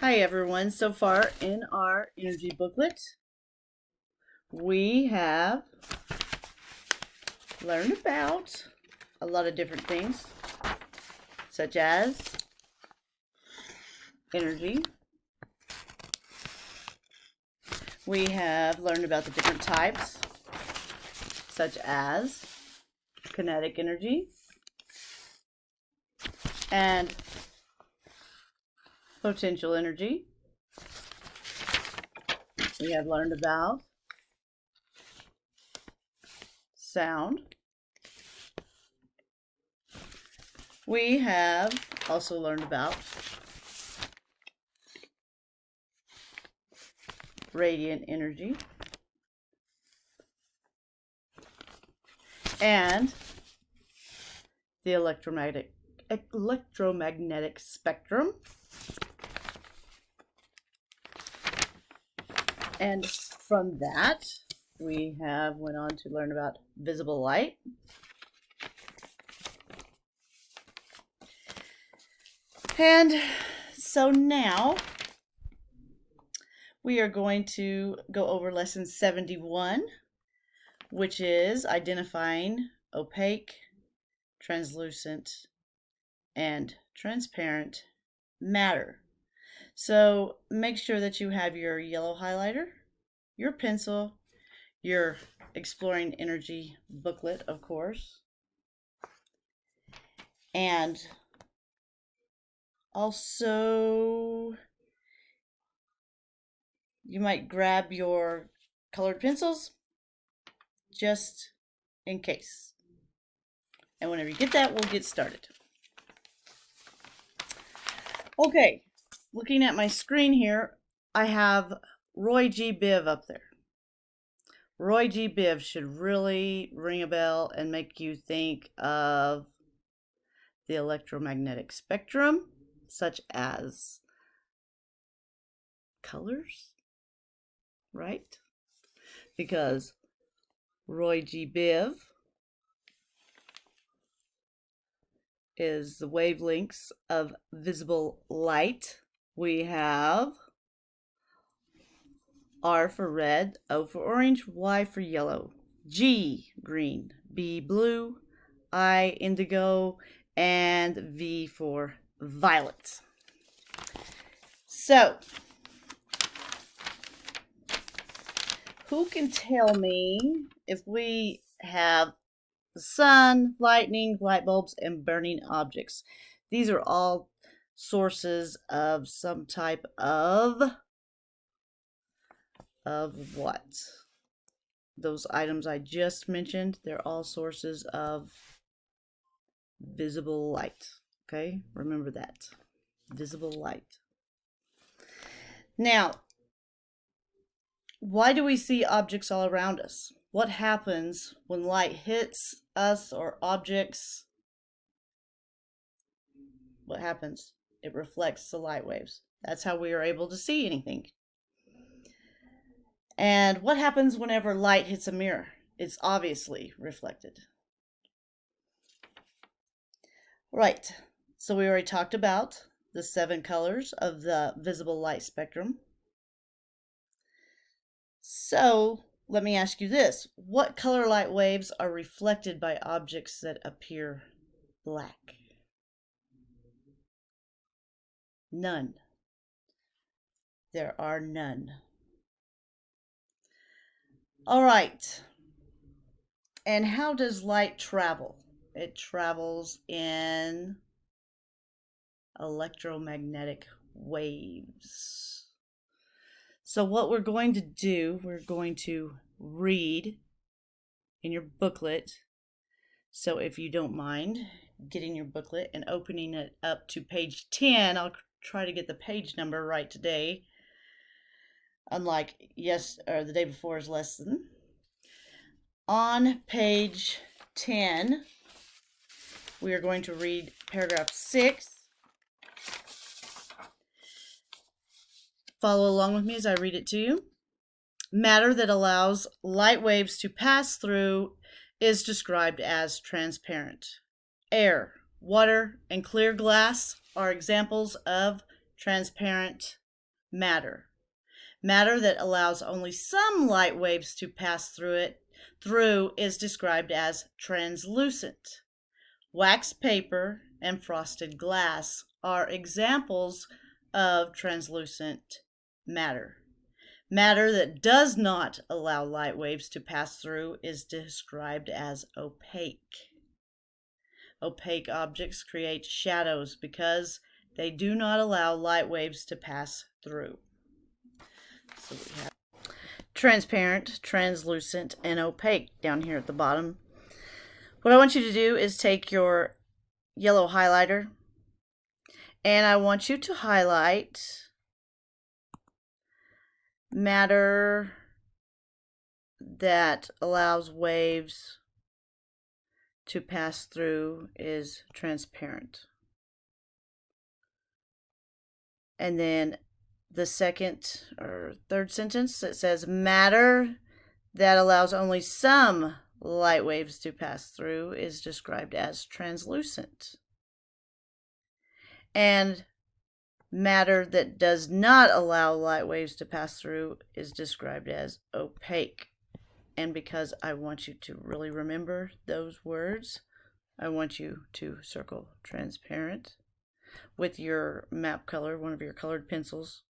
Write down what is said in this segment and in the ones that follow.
Hi everyone. So far in our energy booklet, we have learned about a lot of different things, such as energy. We have learned about the different types, such as kinetic energy and potential energy. We have learned about sound. We have also learned about radiant energy and the electromagnetic spectrum. And from that, we have went on to learn about visible light. And so now we are going to go over lesson 71, which is identifying opaque, translucent, and transparent matter. So make sure that you have your yellow highlighter, your pencil, your Exploring Energy booklet, of course, and also you might grab your colored pencils just in case. And whenever you get that, we'll get started. Okay, looking at my screen here, I have Roy G. Biv up there. Roy G. Biv should really ring a bell and make you think of the electromagnetic spectrum, such as colors, right? Because Roy G. Biv is the wavelengths of visible light. We have R for red, O for orange, Y for yellow, G green, B blue, I indigo, and V for violet. So, who can tell me if we have the sun, lightning, light bulbs, and burning objects? These are all sources of some type of what? Those items I just mentioned, they're all sources of visible light. Okay, remember that. Visible light. Now, why do we see objects all around us? What happens when light hits us or objects? What happens? It reflects the light waves. That's how we are able to see anything. And what happens whenever light hits a mirror? It's obviously reflected. Right, so we already talked about the 7 colors of the visible light spectrum. So let me ask you this. What color light waves are reflected by objects that appear black? None. There are none. All right. And how does light travel? It travels in electromagnetic waves. So what we're going to do, we're going to read in your booklet. So if you don't mind getting your booklet and opening it up to page 10, I'll try to get the page number right today. Unlike the day before's lesson. On page 10, we are going to read paragraph 6. Follow along with me as I read it to you. Matter that allows light waves to pass through is described as transparent. Air, water, and clear glass are examples of transparent matter. Matter that allows only some light waves to pass through is described as translucent. Wax paper and frosted glass are examples of translucent matter. Matter that does not allow light waves to pass through is described as opaque. Opaque objects create shadows because they do not allow light waves to pass through. So we have transparent, translucent, and opaque down here at the bottom. What I want you to do is take your yellow highlighter and I want you to highlight matter that allows waves to pass through is transparent. And then the second or third sentence that says matter that allows only some light waves to pass through is described as translucent. And matter that does not allow light waves to pass through is described as opaque. And because I want you to really remember those words, I want you to circle transparent with your map color, one of your colored pencils.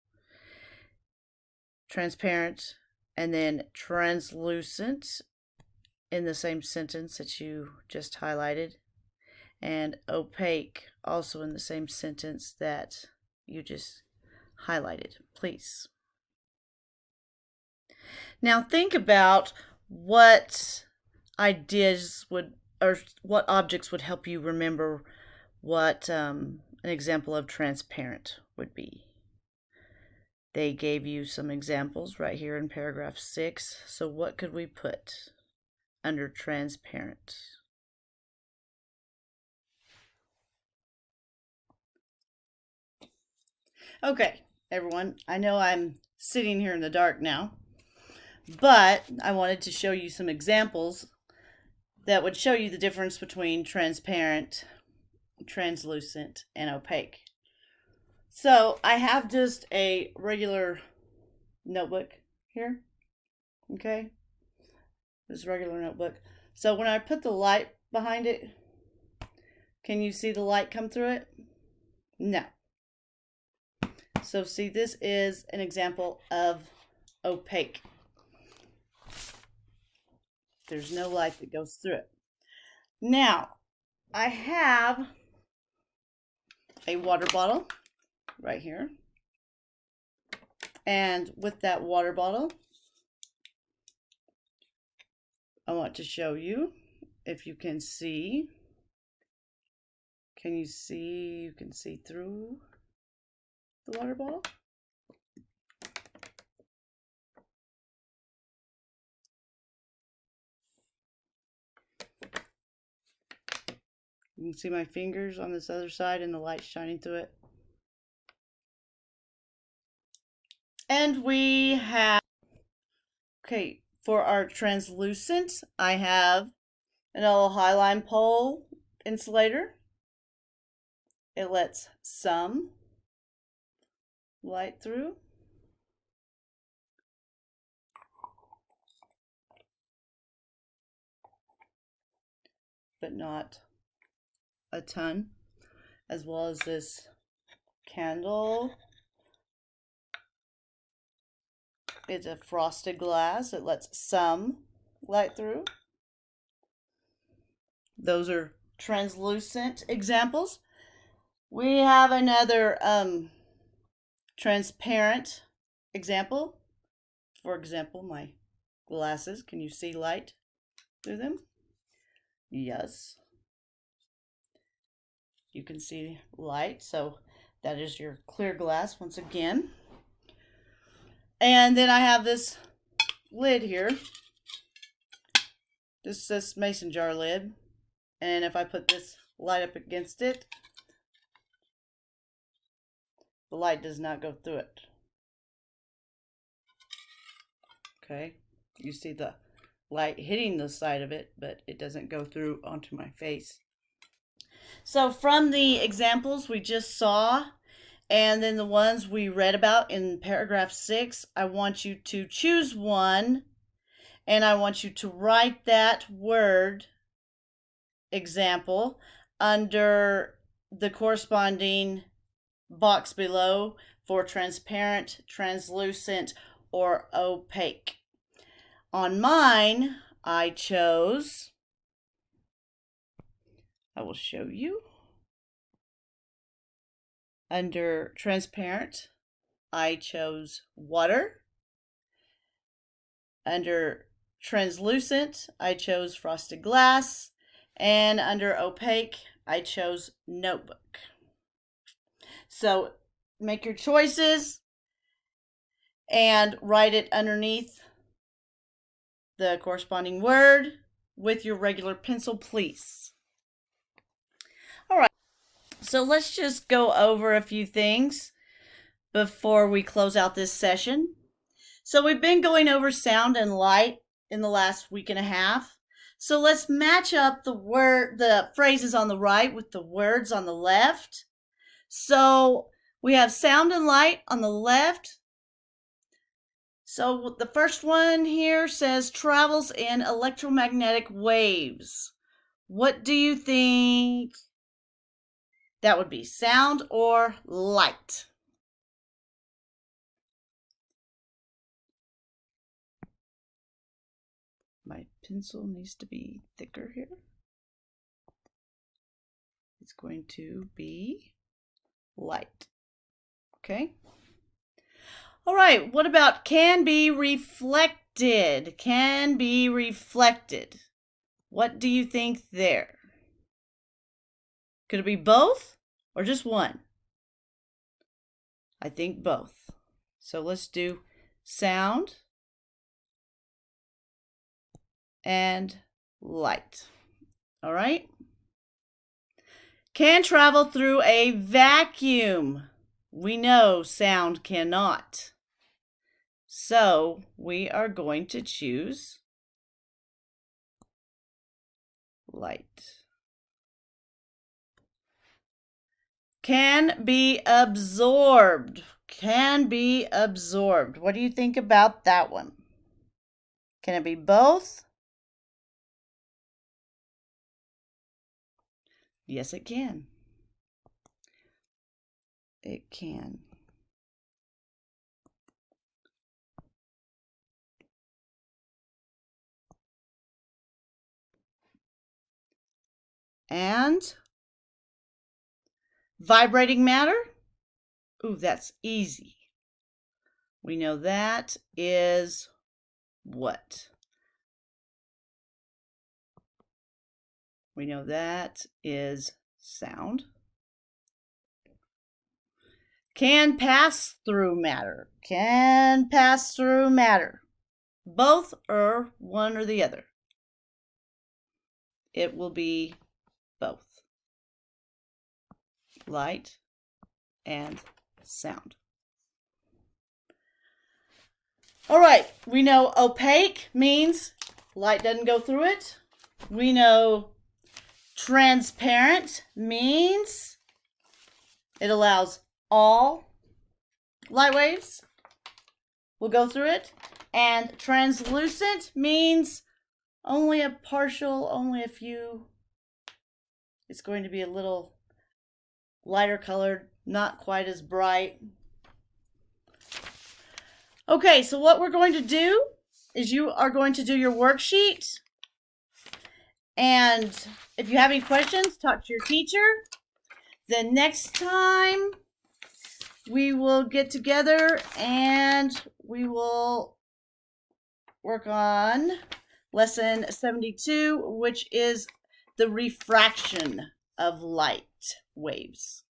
Transparent, and then translucent in the same sentence that you just highlighted, and opaque also in the same sentence that you just highlighted, please. Now think about what ideas would, or what objects would help you remember what an example of transparent would be. They gave you some examples right here in paragraph 6. So what could we put under transparent? Okay, everyone, I know I'm sitting here in the dark now, but I wanted to show you some examples that would show you the difference between transparent, translucent, and opaque. So I have just a regular notebook here, okay? This regular notebook. So when I put the light behind it, can you see the light come through it? No. So see, this is an example of opaque. There's no light that goes through it. Now, I have a water bottle right here. And with that water bottle, I want to show you if you can see. Can you see? You can see through the water bottle. You can see my fingers on this other side and the light shining through it. And we have, okay, for our translucent, I have an old highline pole insulator. It lets some light through. But not a ton, as well as this candle. It's a frosted glass. It lets some light through. Those are translucent examples. We have another transparent example. For example, my glasses. Can you see light through them? Yes. You can see light, so that is your clear glass once again. And then I have this lid here. This is this mason jar lid. And if I put this light up against it, the light does not go through it. Okay, you see the light hitting the side of it, but it doesn't go through onto my face. So from the examples we just saw And then the ones we read about in paragraph 6, I want you to choose one, and I want you to write that word example under the corresponding box below for transparent, translucent, or opaque. On mine, I chose, I will show you. Under transparent, I chose water. Under translucent, I chose frosted glass. And under opaque, I chose notebook. So make your choices and write it underneath the corresponding word with your regular pencil, please. All right, so let's just go over a few things before we close out this session. So we've been going over sound and light in the last week and a half. So let's match up the phrases on the right with the words on the left. So we have sound and light on the left. So the first one here says travels in electromagnetic waves. What do you think that would be, sound or light? My pencil needs to be thicker here. It's going to be light. Okay. All right, what about can be reflected? Can be reflected. What do you think there? Could it be both or just one? I think both. So let's do sound and light. All right. Can travel through a vacuum. We know sound cannot. So we are going to choose light. Can be absorbed. Can be absorbed. What do you think about that one? Can it be both? Yes, it can. It can. And vibrating matter? Ooh, that's easy. We know that is what? We know that is sound. Can pass through matter. Can pass through matter. Both or one or the other. It will be both. Light and sound. All right, we know opaque means light doesn't go through it. We know transparent means it allows all light waves will go through it. And translucent means only a partial, only a few. It's going to be a little lighter colored, not quite as bright. Okay, so what we're going to do is you are going to do your worksheet. And if you have any questions, talk to your teacher. The next time we will get together and we will work on lesson 72, which is the refraction of light waves.